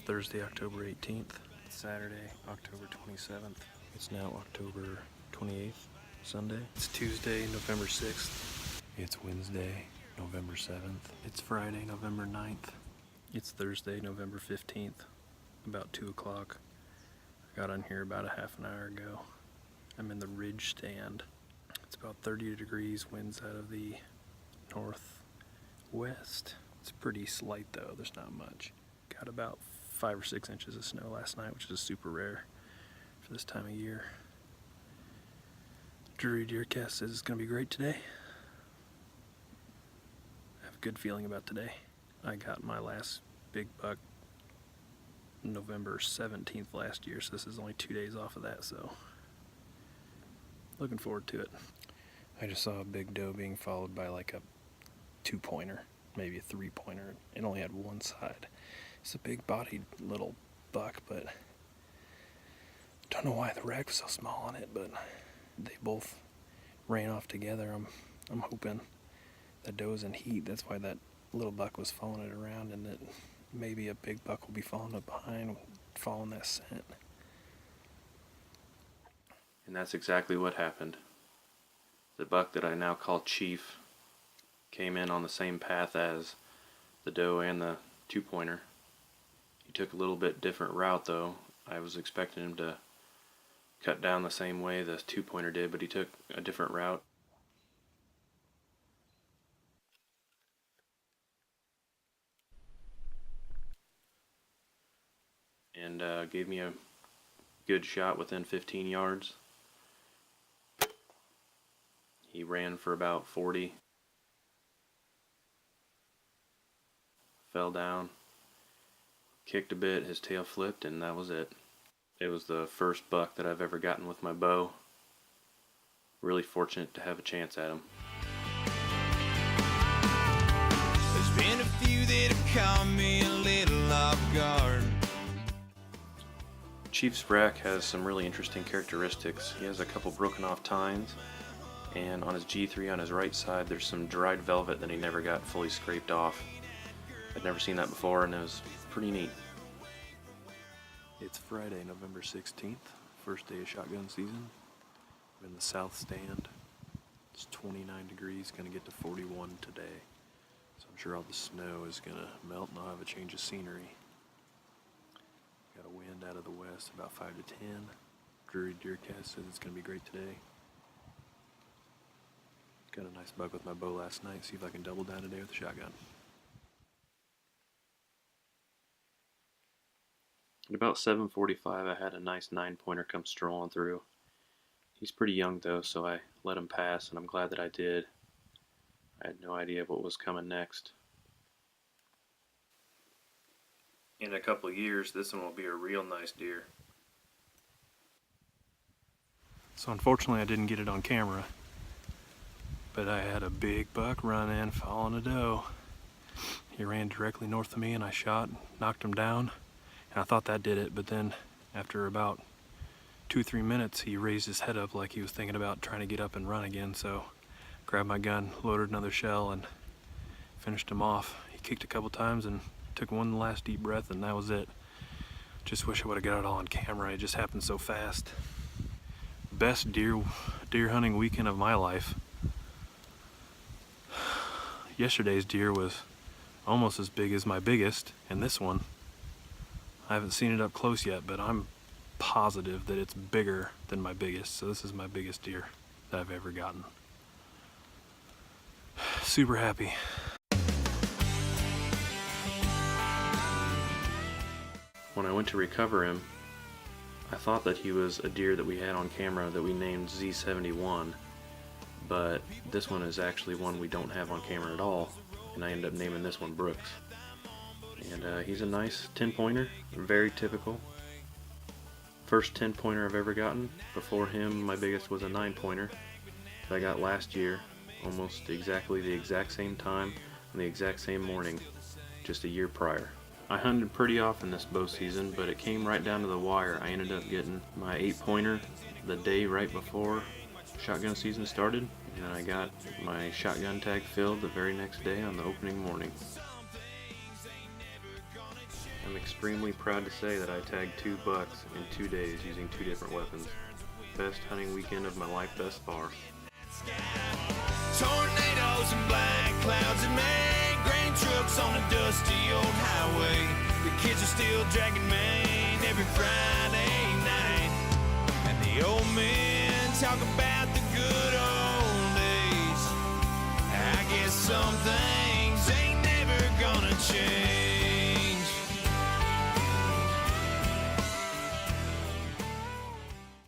Thursday, October 18th. It's Saturday, October 27th. It's now October 28th, Sunday. It's Tuesday, November 6th. It's Wednesday, November 7th. It's Friday, November 9th. It's Thursday, November 15th, about 2 o'clock. I got on here about a half an hour ago. I'm in the ridge stand. It's about 30 degrees, winds out of the northwest. It's pretty slight though, there's not much. Got about 5 or 6 inches of snow last night, which is super rare for this time of year. Drury Deercast says it's going to be great today. I have a good feeling about today. I got my last big buck November 17th last year, so this is only 2 days off of that, so looking forward to it. I just saw a big doe being followed by like a 2-pointer, maybe a 3-pointer. It only had one side. It's a big bodied little buck, but don't know why the rack was so small on it, but they both ran off together. I'm hoping that doe's in heat. That's why that little buck was following it around, and that maybe a big buck will be following it behind, following that scent. And that's exactly what happened. The buck that I now call Chief came in on the same path as the doe and the 2-pointer. He took a little bit different route though. I was expecting him to cut down the same way the 2-pointer did, but he took a different route. And gave me a good shot within 15 yards. He ran for about 40. Fell down. Kicked a bit, his tail flipped, and that was it. It was the first buck that I've ever gotten with my bow. Really fortunate to have a chance at him. There's been a few that have caught me a little off guard. Chief's rack has some really interesting characteristics. He has a couple broken off tines, and on his G3 on his right side there's some dried velvet that he never got fully scraped off. I'd never seen that before, and it was pretty neat. It's Friday, November 16th, first day of shotgun season. I'm in the south stand. It's 29 degrees, gonna get to 41 today. So I'm sure all the snow is gonna melt and I'll have a change of scenery. Got a wind out of the west, about 5 to 10. Drury Deercast says it's gonna be great today. Got a nice buck with my bow last night. See if I can double down today with the shotgun. At about 7:45 I had a nice 9-pointer come strolling through. He's pretty young though, so I let him pass, and I'm glad that I did. I had no idea what was coming next. In a couple of years, this one will be a real nice deer. So unfortunately I didn't get it on camera, but I had a big buck run in following a doe. He ran directly north of me and I shot, knocked him down, and I thought that did it, but then after about 2-3 minutes he raised his head up like he was thinking about trying to get up and run again, so grabbed my gun, loaded another shell, and finished him off. He kicked a couple times and took one last deep breath, and that was it. Just wish I would have got it all on camera. It just happened so fast. Best deer hunting weekend of my life. Yesterday's deer was almost as big as my biggest, and this one, I haven't seen it up close yet, but I'm positive that it's bigger than my biggest. So this is my biggest deer that I've ever gotten. Super happy. When I went to recover him, I thought that he was a deer that we had on camera that we named Z71, but this one is actually one we don't have on camera at all, and I ended up naming this one Brooks. And he's a nice 10-pointer, very typical. First 10-pointer I've ever gotten. Before him, my biggest was a 9-pointer that I got last year, almost exactly the exact same time on the exact same morning, just a year prior. I hunted pretty often this bow season, but it came right down to the wire. I ended up getting my 8-pointer the day right before shotgun season started, and I got my shotgun tag filled the very next day on the opening morning. I'm extremely proud to say that I tagged 2 bucks in 2 days using 2 different weapons. Best hunting weekend of my life thus far. Tornadoes and black clouds that make grain trucks on a dusty old highway. The kids are still dragging Maine every Friday night. And the old men talk about